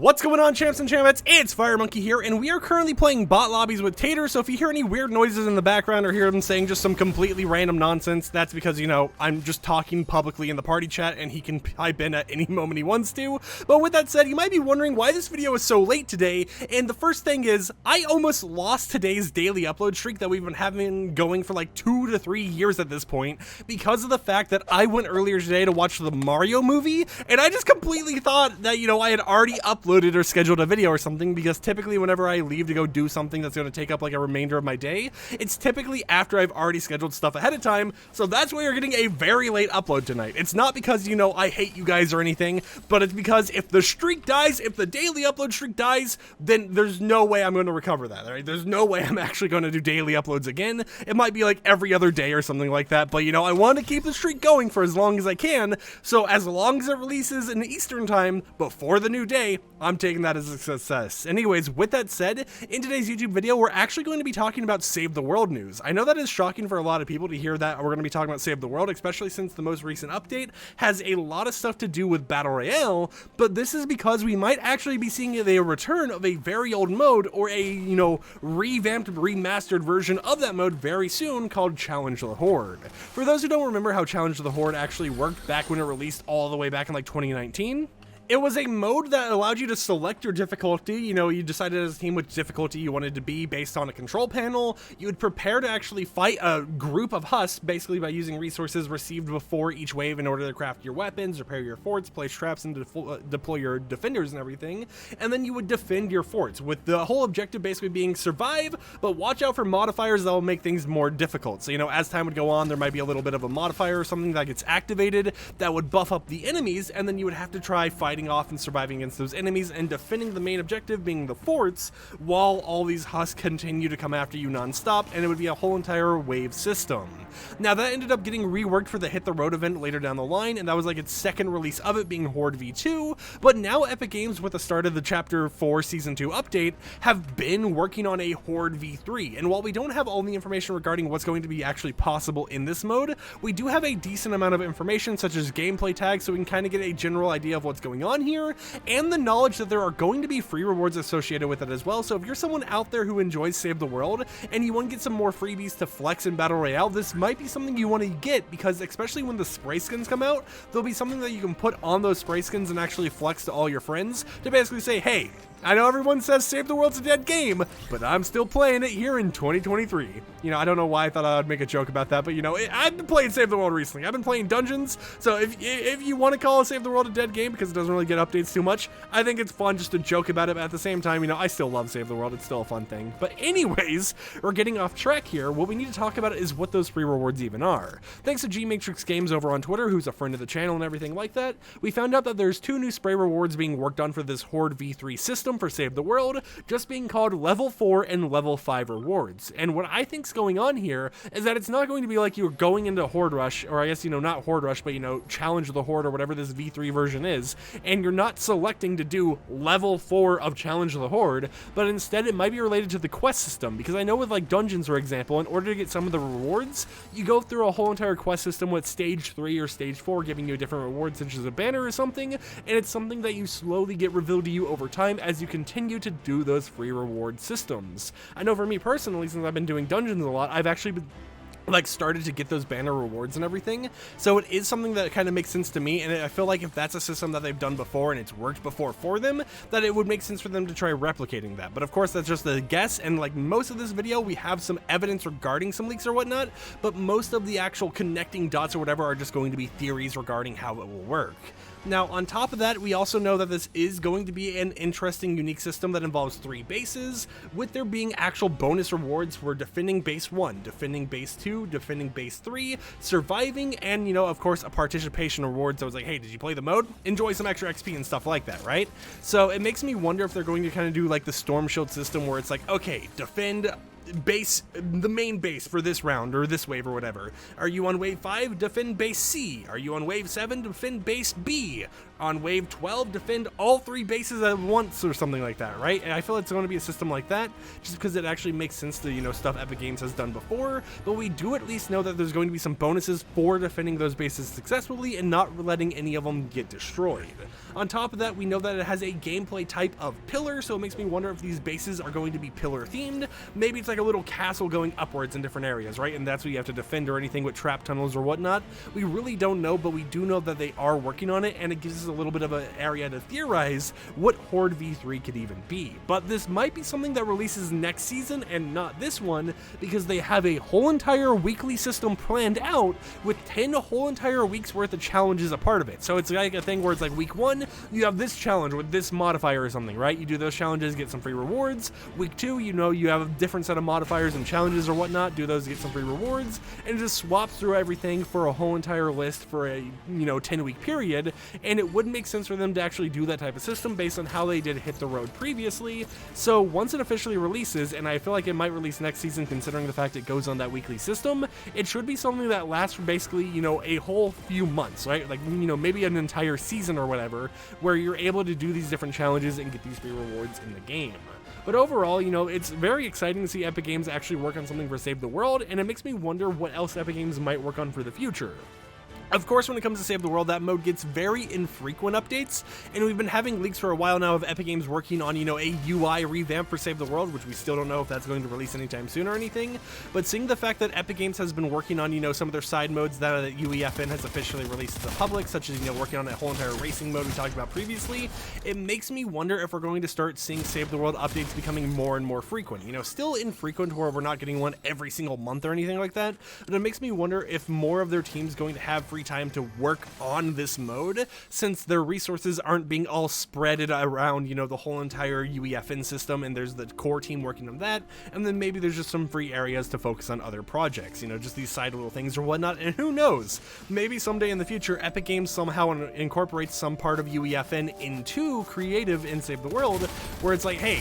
What's going on, champs and champettes? It's FireMonkey here, and we are currently playing bot lobbies with Tater, so if you hear any weird noises in the background or hear them saying just some completely random nonsense, that's because, you know, I'm just talking publicly in the party chat, and he can pipe in at any moment he wants to. But with that said, you might be wondering why this video is so late today, and the first thing is, I almost lost today's daily upload streak that we've been having going for like 2 to 3 years at this point, because of the fact that I went earlier today to watch the Mario movie, and I just completely thought that, you know, I had already uploaded or scheduled a video or something, because typically whenever I leave to go do something that's going to take up like a remainder of my day, it's typically after I've already scheduled stuff ahead of time, so that's why you're getting a very late upload tonight. It's not because, you know, I hate you guys or anything, but it's because if the streak dies, if the daily upload streak dies, then there's no way I'm going to recover that, right? There's no way I'm actually going to do daily uploads again. It might be like every other day or something like that, but you know, I want to keep the streak going for as long as I can, so as long as it releases in Eastern time before the new day, I'm taking that as a success. Anyways, with that said, in today's YouTube video, we're actually going to be talking about Save the World news. I know that is shocking for a lot of people to hear that we're going to be talking about Save the World, especially since the most recent update has a lot of stuff to do with Battle Royale, but this is because we might actually be seeing a return of a very old mode, or a, you know, revamped, remastered version of that mode very soon, called Challenge the Horde. For those who don't remember how Challenge the Horde actually worked back when it released all the way back in like 2019, it was a mode that allowed you to select your difficulty. You know, you decided as a team which difficulty you wanted to be based on a control panel. You would prepare to actually fight a group of husks, basically by using resources received before each wave in order to craft your weapons, repair your forts, place traps, and deploy your defenders and everything. And then you would defend your forts, with the whole objective basically being survive, but watch out for modifiers that will make things more difficult. So, you know, as time would go on, there might be a little bit of a modifier or something that gets activated that would buff up the enemies, and then you would have to try fighting off and surviving against those enemies and defending the main objective being the forts, while all these husks continue to come after you non-stop, and it would be a whole entire wave system. Now that ended up getting reworked for the Hit the Road event later down the line, and that was like its second release of it, being Horde v2, but now Epic Games, with the start of the Chapter 4 Season 2 update, have been working on a Horde v3, and while we don't have all the information regarding what's going to be actually possible in this mode, we do have a decent amount of information such as gameplay tags, so we can kind of get a general idea of what's going on here, and the knowledge that there are going to be free rewards associated with it as well. So if you're someone out there who enjoys Save the World and you want to get some more freebies to flex in Battle Royale, this might be something you want to get, because especially when the spray skins come out, there'll be something that you can put on those spray skins and actually flex to all your friends to basically say, hey, I know everyone says Save the World's a dead game, but I'm still playing it here in 2023. You know, I don't know why I thought I would make a joke about that, but you know, I've been playing Save the World recently. I've been playing Dungeons, so if you want to call Save the World a dead game because it doesn't really get updates too much, I think it's fun just to joke about it, but at the same time, you know, I still love Save the World. It's still a fun thing. But anyways, we're getting off track here. What we need to talk about is what those free rewards even are. Thanks to G-Matrix Games over on Twitter, who's a friend of the channel and everything like that, we found out that there's 2 new spray rewards being worked on for this Horde v3 system for Save the World, just being called level 4 and level 5 rewards. And what I think's going on here is that it's not going to be like you're going into Horde Rush, or I guess, you know, not Horde Rush, but, you know, Challenge the Horde or whatever this v3 version is, and you're not selecting to do level 4 of Challenge the Horde, but instead it might be related to the quest system, because I know with like Dungeons, for example, in order to get some of the rewards, you go through a whole entire quest system with stage 3 or stage 4 giving you a different reward, such as a banner or something, and it's something that you slowly get revealed to you over time as you continue to do those free reward systems. I know for me personally, since I've been doing Dungeons a lot, I've actually been like started to get those banner rewards and everything, so it is something that kind of makes sense to me, and I feel like if that's a system that they've done before and it's worked before for them, that it would make sense for them to try replicating that. But of course, that's just a guess, and like most of this video, we have some evidence regarding some leaks or whatnot, but most of the actual connecting dots or whatever are just going to be theories regarding how it will work. Now, on top of that, we also know that this is going to be an interesting, unique system that involves 3 bases, with there being actual bonus rewards for defending base 1, defending base 2, defending base 3, surviving, and, you know, of course, a participation reward. So it's like, hey, did you play the mode? Enjoy some extra XP and stuff like that, right? So it makes me wonder if they're going to kind of do like the Storm Shield system, where it's like, okay, defend base, the main base for this round or this wave or whatever. Are you on wave 5? Defend base C. Are you on wave 7? Defend base B. on wave 12 defend all 3 bases at once or something like that, right? And I feel it's going to be a system like that just because it actually makes sense to, stuff Epic Games has done before, but we do at least know that there's going to be some bonuses for defending those bases successfully and not letting any of them get destroyed. On top of that, we know that it has a gameplay type of pillar, so it makes me wonder if these bases are going to be pillar themed. Maybe it's like a little castle going upwards in different areas, right? And that's what you have to defend, or anything with trap tunnels or whatnot. We really don't know, but we do know that they are working on it, and it gives us a little bit of an area to theorize what Horde v3 could even be. But this might be something that releases next season and not this one, because they have a whole entire weekly system planned out with 10 whole entire weeks worth of challenges a part of it. So it's like a thing where it's like week 1, you have this challenge with this modifier or something, right? You do those challenges, get some free rewards. Week 2, you have a different set of modifiers and challenges or whatnot, do those, get some free rewards, and it just swaps through everything for a whole entire list for a 10-week period. And it wouldn't make sense for them to actually do that type of system based on how they did Hit the Road previously. So once it officially releases, and I feel like it might release next season considering the fact it goes on that weekly system, it should be something that lasts for basically a whole few months, right? Like maybe an entire season or whatever, where you're able to do these different challenges and get these free rewards in the game. But overall, it's very exciting to see Epic Games actually work on something for Save the World, and it makes me wonder what else Epic Games might work on for the future. Of course, when it comes to Save the World, that mode gets very infrequent updates, and we've been having leaks for a while now of Epic Games working on, a UI revamp for Save the World, which we still don't know if that's going to release anytime soon or anything. But seeing the fact that Epic Games has been working on, some of their side modes that UEFN has officially released to the public, such as, working on that whole entire racing mode we talked about previously, it makes me wonder if we're going to start seeing Save the World updates becoming more and more frequent. Still infrequent where we're not getting one every single month or anything like that, but it makes me wonder if more of their team's going to have free time to work on this mode, since their resources aren't being all spreaded around, the whole entire UEFN system, and there's the core team working on that, and then maybe there's just some free areas to focus on other projects, just these side little things or whatnot. And who knows, maybe someday in the future Epic Games somehow incorporates some part of UEFN into creative in Save the World, where it's like, hey,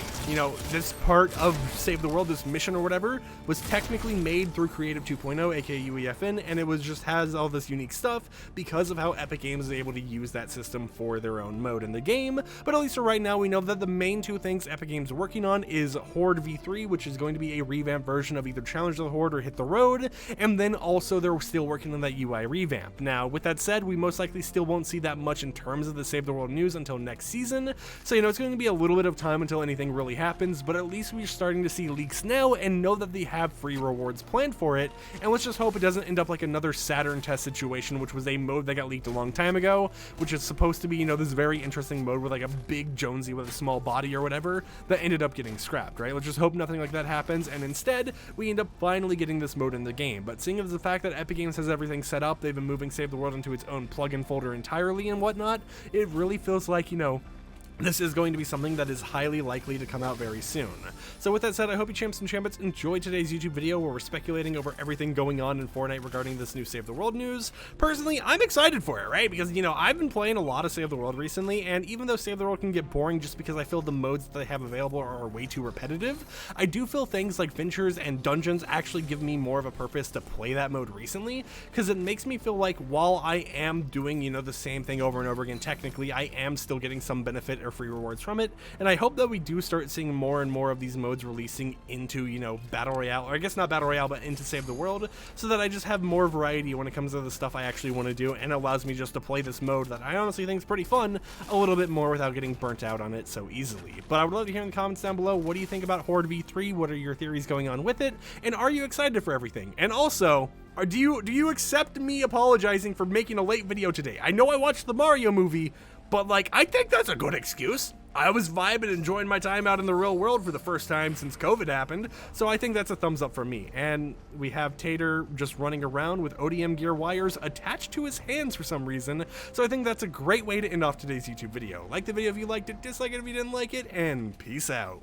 this part of Save the World, this mission or whatever, was technically made through Creative 2.0, aka UEFN, and it was just has all this unique stuff because of how Epic Games is able to use that system for their own mode in the game. But at least for right now, we know that the main 2 things Epic Games are working on is Horde v3, which is going to be a revamped version of either Challenge the Horde or Hit the Road, and then also they're still working on that UI revamp. Now, with that said, we most likely still won't see that much in terms of the Save the World news until next season, so it's going to be a little bit of time until anything really happens, but at least we're starting to see leaks now and know that they have free rewards planned for it. And let's just hope it doesn't end up like another Saturn test situation, which was a mode that got leaked a long time ago, which is supposed to be, this very interesting mode with like a big Jonesy with a small body or whatever, that ended up getting scrapped, right? Let's just hope nothing like that happens, and instead we end up finally getting this mode in the game. But seeing as the fact that Epic Games has everything set up, they've been moving Save the World into its own plugin folder entirely and whatnot, it really feels like, this is going to be something that is highly likely to come out very soon. So with that said, I hope you champs and champions enjoyed today's YouTube video where we're speculating over everything going on in Fortnite regarding this new Save the World news. Personally, I'm excited for it, right? Because, I've been playing a lot of Save the World recently, and even though Save the World can get boring just because I feel the modes that they have available are way too repetitive, I do feel things like Ventures and Dungeons actually give me more of a purpose to play that mode recently, because it makes me feel like while I am doing, the same thing over and over again, technically, I am still getting some benefit or free rewards from it, and I hope that we do start seeing more and more of these modes releasing into, Battle Royale, or I guess not Battle Royale, but into Save the World, so that I just have more variety when it comes to the stuff I actually want to do, and allows me just to play this mode that I honestly think is pretty fun a little bit more without getting burnt out on it so easily. But I would love to hear in the comments down below, what do you think about Horde v3? What are your theories going on with it? And are you excited for everything? And also, do you accept me apologizing for making a late video today? I know I watched the Mario movie, but I think that's a good excuse. I was vibing, enjoying my time out in the real world for the first time since COVID happened, so I think that's a thumbs up from me. And we have Tater just running around with ODM gear wires attached to his hands for some reason, so I think that's a great way to end off today's YouTube video. Like the video if you liked it, dislike it if you didn't like it, and peace out.